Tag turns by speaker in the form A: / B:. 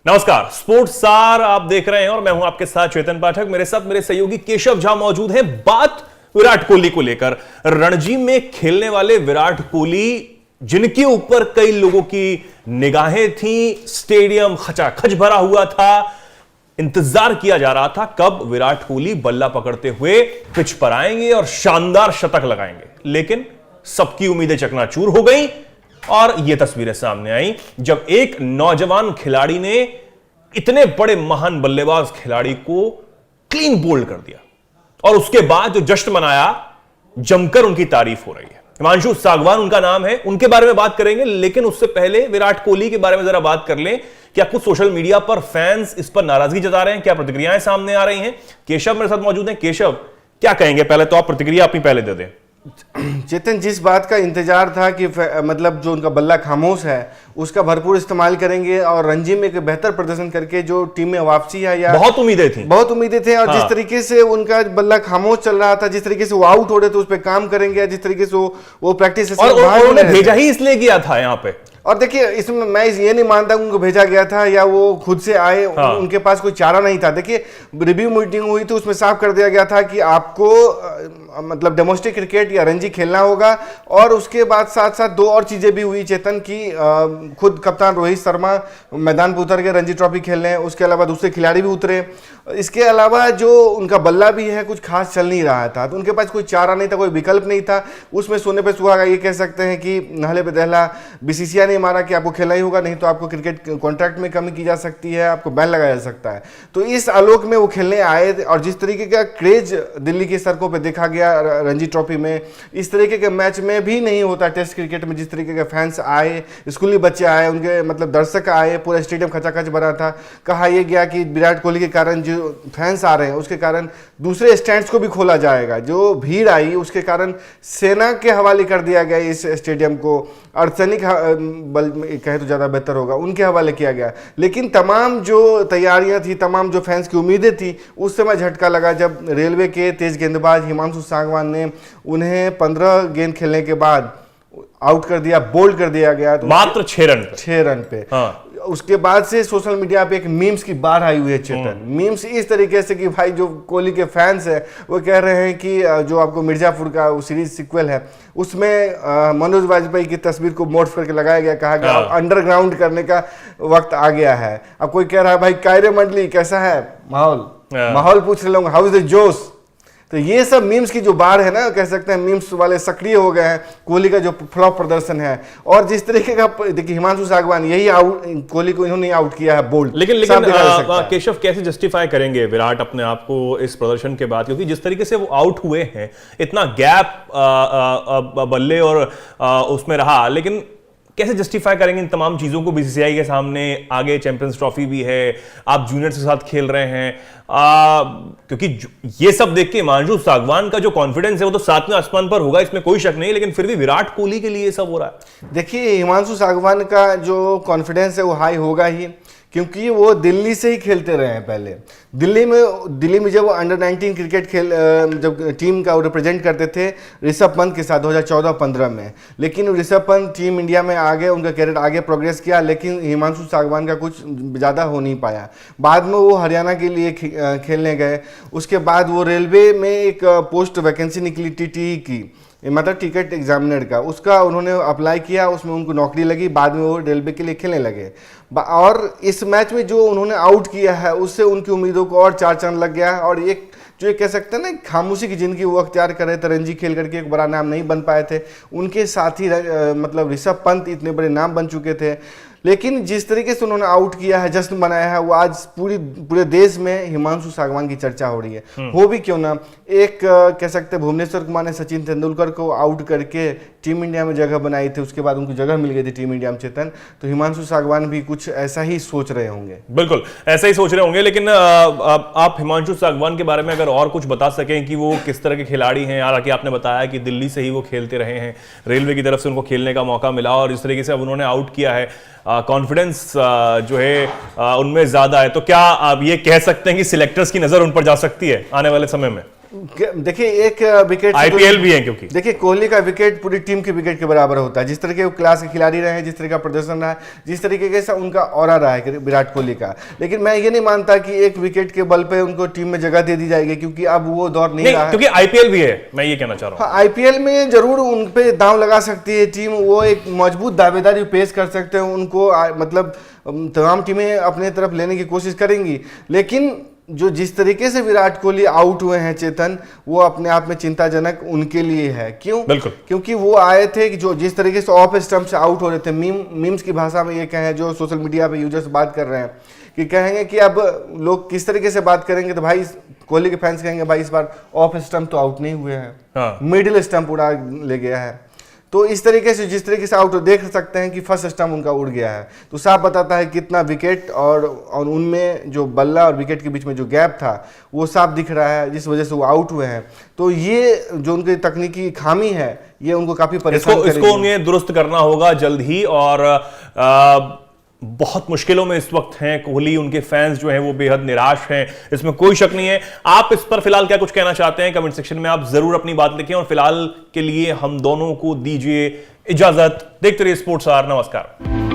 A: नमस्कार, sports star आप देख रहे हैं और मैं हूं आपके साथ चेतन पाठक। मेरे साथ मेरे सहयोगी केशव झा मौजूद हैं। बात विराट कोहली को लेकर, रणजी में खेलने वाले विराट कोहली जिनके ऊपर कई लोगों की निगाहें थी, स्टेडियम खचाखच भरा हुआ था, इंतजार किया जा रहा था कब विराट कोहली बल्ला पकड़ते हुए पिच पर आएंगे और शानदार शतक लगाएंगे। लेकिन सबकी उम्मीदें चकनाचूर हो गई और यह तस्वीरें सामने आई जब एक नौजवान खिलाड़ी ने इतने बड़े महान बल्लेबाज खिलाड़ी को क्लीन बोल्ड कर दिया और उसके बाद जो जश्न मनाया, जमकर उनकी तारीफ हो रही है। हिमांशु सागवान उनका नाम है, उनके बारे में बात करेंगे, लेकिन उससे पहले विराट कोहली के बारे में जरा बात कर लें। क्या कुछ सोशल मीडिया पर फैंस इस पर नाराजगी जता रहे हैं? क्या प्रतिक्रियाएं सामने आ रही हैं? केशव मेरे साथ मौजूद हैं। केशव, क्या कहेंगे? पहले तो आप प्रतिक्रिया अपनी पहले दे दें।
B: चेतन, जिस बात का इंतजार था कि मतलब जो उनका बल्ला खामोश है उसका भरपूर इस्तेमाल करेंगे और रणजी में एक बेहतर प्रदर्शन करके जो टीम में वापसी है, या
A: बहुत उम्मीदें थी और
B: जिस तरीके से उनका बल्ला खामोश चल रहा था, जिस तरीके से वो आउट हो रहे थे उस पर काम करेंगे, जिस तरीके से वो प्रैक्टिस
A: और उन्होंने भेजा ही इसलिए किया था यहाँ पे।
B: और देखिए, इसमें मैं ये नहीं मानता उनको भेजा गया था या वो खुद से आए। उनके पास कोई चारा नहीं था। देखिए, रिव्यू मीटिंग हुई थी, उसमें साफ कर दिया गया था कि आपको मतलब डोमेस्टिक क्रिकेट या रणजी खेलना होगा। और उसके बाद साथ साथ दो और चीजें भी हुई चेतन की, खुद कप्तान रोहित शर्मा मैदान पर उतर के रणजी ट्रॉफी खेलने, उसके अलावा दूसरे खिलाड़ी भी उतरे। इसके अलावा जो उनका बल्ला भी है कुछ खास चल नहीं रहा था, तो उनके पास कोई चारा नहीं था, कोई विकल्प नहीं था। उसमें सोने पे सुहागा ये कह सकते हैं कि नहले पे दहला, बीसीसीआई ने मारा कि आपको खेलना ही होगा, नहीं तो आपको क्रिकेट कॉन्ट्रैक्ट में कमी की जा सकती है, आपको बैन लगाया जा सकता है। तो इस आलोक में वो खेलने आए और जिस तरीके का क्रेज दिल्ली की सड़कों पे देखा गया रणजी ट्रॉफी में, इस तरीके के मैच में भी नहीं होता। टेस्ट क्रिकेट में जिस तरीके के फैंस आए, स्कूली बच्चे आए, उनके मतलब दर्शक आए, पूरा स्टेडियम खचाखच भरा था। कहा यह गया कि विराट कोहली के कारण जो फैंस आ रहे हैं उसके कारण दूसरे स्टैंड्स को भी खोला जाएगा। जो भीड़ आई उसके कारण सेना के हवाले कर दिया गया इस स्टेडियम को, अर्धसैनिक बल कहे तो ज़्यादा बेहतर होगा, उनके हवाले किया गया। लेकिन तमाम जो तैयारियां थी, तमाम जो फैंस की उम्मीदें थी, उस समय झटका लगा जब रेलवे के तेज गेंदबाज हिमांशु सागवान ने उन्हें 15 गेंद खेलने के बाद आउट कर दिया, बोल्ड कर दिया गया। तो
A: मात्र 6 रन पे।
B: हाँ। उसके बाद से सोशल मीडिया पे एक मीम्स की बाढ़ आई हुई है चेतन। मीम्स इस तरीके से कि भाई जो कोहली के फैंस है वो कह रहे हैं कि जो आपको मिर्जापुर का वो सीरीज सीक्वल है उसमें मनोज वाजपेयी की तस्वीर को मोर्फ करके लगाया गया, कहा गया अंडरग्राउंड करने का वक्त आ गया है। अब कोई कह रहा है भाई कायरे मंडली कैसा है माहौल पूछ रहे लोग, हाउ इज द जोश। तो ये सब मीम्स की जो बाढ़ है ना, कह सकते हैं मीम्स वाले सक्रिय हो गए हैं। कोहली का जो फ्लॉप प्रदर्शन है और जिस तरीके का, देखिए हिमांशु सागवान यही आउट, कोहली को इन्होंने आउट किया है बोल्ड।
A: लेकिन केशव, कैसे जस्टिफाई करेंगे विराट अपने आप को इस प्रदर्शन के बाद? क्योंकि जिस तरीके से वो आउट हुए हैं, इतना गैप बल्ले और उसमें रहा, लेकिन कैसे जस्टिफाई करेंगे इन तमाम चीजों को बीसीसीआई के सामने? आगे चैंपियंस ट्रॉफी भी है, आप जूनियर के साथ खेल रहे हैं, क्योंकि ये सब देख के हिमांशु सागवान का जो कॉन्फिडेंस है वो तो सातवें आसमान पर होगा, इसमें कोई शक नहीं, लेकिन फिर भी विराट कोहली के लिए ये सब हो रहा है।
B: देखिए, हिमांशु सागवान का जो कॉन्फिडेंस है वो हाई होगा ही, क्योंकि वो दिल्ली से ही खेलते रहे हैं। पहले दिल्ली में जब वो अंडर-19 क्रिकेट जब टीम का रिप्रेजेंट करते थे ऋषभ पंत के साथ 2014-15 में, लेकिन ऋषभ पंत टीम इंडिया में आ गए, उनका कैरियर आगे प्रोग्रेस किया, लेकिन हिमांशु सागवान का कुछ ज़्यादा हो नहीं पाया। बाद में वो हरियाणा के लिए खेलने गए। उसके बाद वो रेलवे में एक पोस्ट वैकेंसी निकली टीटी की, मतलब टिकट एग्जामिनर का, उसका उन्होंने अप्लाई किया, उसमें उनको नौकरी लगी। बाद में वो रेलवे के लिए खेलने लगे और इस मैच में जो उन्होंने आउट किया है उससे उनकी उम्मीदों को और चार चांद लग गया है। और एक जो कह सकते हैं ना, खामोशी की जिंदगी वो अख्तियार कर रहे थे, रणजी खेल करके एक बड़ा नाम नहीं बन पाए थे। उनके साथ ही मतलब ऋषभ पंत इतने बड़े नाम बन चुके थे, लेकिन जिस तरीके से उन्होंने आउट किया है, जश्न बनाया है, वो आज पूरे देश में हिमांशु सागवान की चर्चा हो रही है। हो भी क्यों ना, एक कह सकते हैं भुवनेश्वर कुमार ने सचिन तेंदुलकर को आउट करके टीम इंडिया में जगह बनाई थी, उसके बाद उनको जगह मिल गई थी टीम इंडिया में चेतन। तो हिमांशु सागवान भी कुछ ऐसा ही सोच रहे होंगे।
A: बिल्कुल ऐसा ही सोच रहे होंगे, लेकिन आप हिमांशु सागवान के बारे में अगर और कुछ बता सकें कि वो किस तरह के खिलाड़ी हैं। हालांकि आपने बताया कि दिल्ली से ही वो खेलते रहे हैं, रेलवे की तरफ से उनको खेलने का मौका मिला और इस तरीके से अब उन्होंने आउट किया है, कॉन्फिडेंस जो है उनमें ज्यादा है। तो क्या आप ये कह सकते हैं कि सिलेक्टर्स की नजर उन पर जा सकती है आने वाले समय में?
B: देखिए एक विकेट
A: आईपीएल भी है, क्योंकि
B: देखिए कोहली का विकेट पूरी टीम के विकेट के बराबर होता है। जिस तरह के वो क्लास के खिलाड़ी रहे हैं, जिस तरह का प्रदर्शन रहा है, जिस तरीके से उनका ऑरा रहा है विराट कोहली का। लेकिन मैं ये नहीं मानता कि एक विकेट के बल पे उनको टीम में जगह दे दी जाएगी, क्योंकि अब वो दौर नहीं रहा है।
A: क्योंकि आईपीएल भी है, मैं ये कहना चाह रहा हूँ।
B: हाँ, आईपीएल में जरूर उन पे दांव लगा सकती है टीम, वो एक मजबूत दावेदारी पेश कर सकते हैं, उनको मतलब तमाम टीमें अपने तरफ लेने की कोशिश करेंगी। लेकिन जो जिस तरीके से विराट कोहली आउट हुए हैं चेतन, वो अपने आप में चिंताजनक उनके लिए है। क्यों?
A: बिल्कुल,
B: क्योंकि वो आए थे कि जो जिस तरीके से ऑफ स्टंप से आउट हो रहे थे, मीम्स की भाषा में ये कहें, जो सोशल मीडिया पे यूजर्स बात कर रहे हैं कि कहेंगे कि अब लोग किस तरीके से बात करेंगे, तो भाई कोहली के फैंस कहेंगे भाई इस बार ऑफ स्टंप तो आउट नहीं हुए हैं,
A: हाँ।
B: मिडिल स्टंप उड़ा ले गया है। तो इस तरीके से जिस तरीके से आउट देख सकते हैं कि फर्स्ट स्टंप उनका उड़ गया है, तो साफ बताता है कितना विकेट और उनमें जो बल्ला और विकेट के बीच में जो गैप था वो साफ दिख रहा है, जिस वजह से वो आउट हुए हैं। तो ये जो उनकी तकनीकी खामी है, ये उनको काफी परेशान करेगी।
A: इसको उन्हें दुरुस्त करना होगा जल्द ही। और बहुत मुश्किलों में इस वक्त हैं कोहली, उनके फैंस जो हैं वो बेहद निराश हैं, इसमें कोई शक नहीं है। आप इस पर फिलहाल क्या कुछ कहना चाहते हैं? कमेंट सेक्शन में आप जरूर अपनी बात लिखें। और फिलहाल के लिए हम दोनों को दीजिए इजाजत। देखते रहिए स्पोर्ट्स आवर। नमस्कार।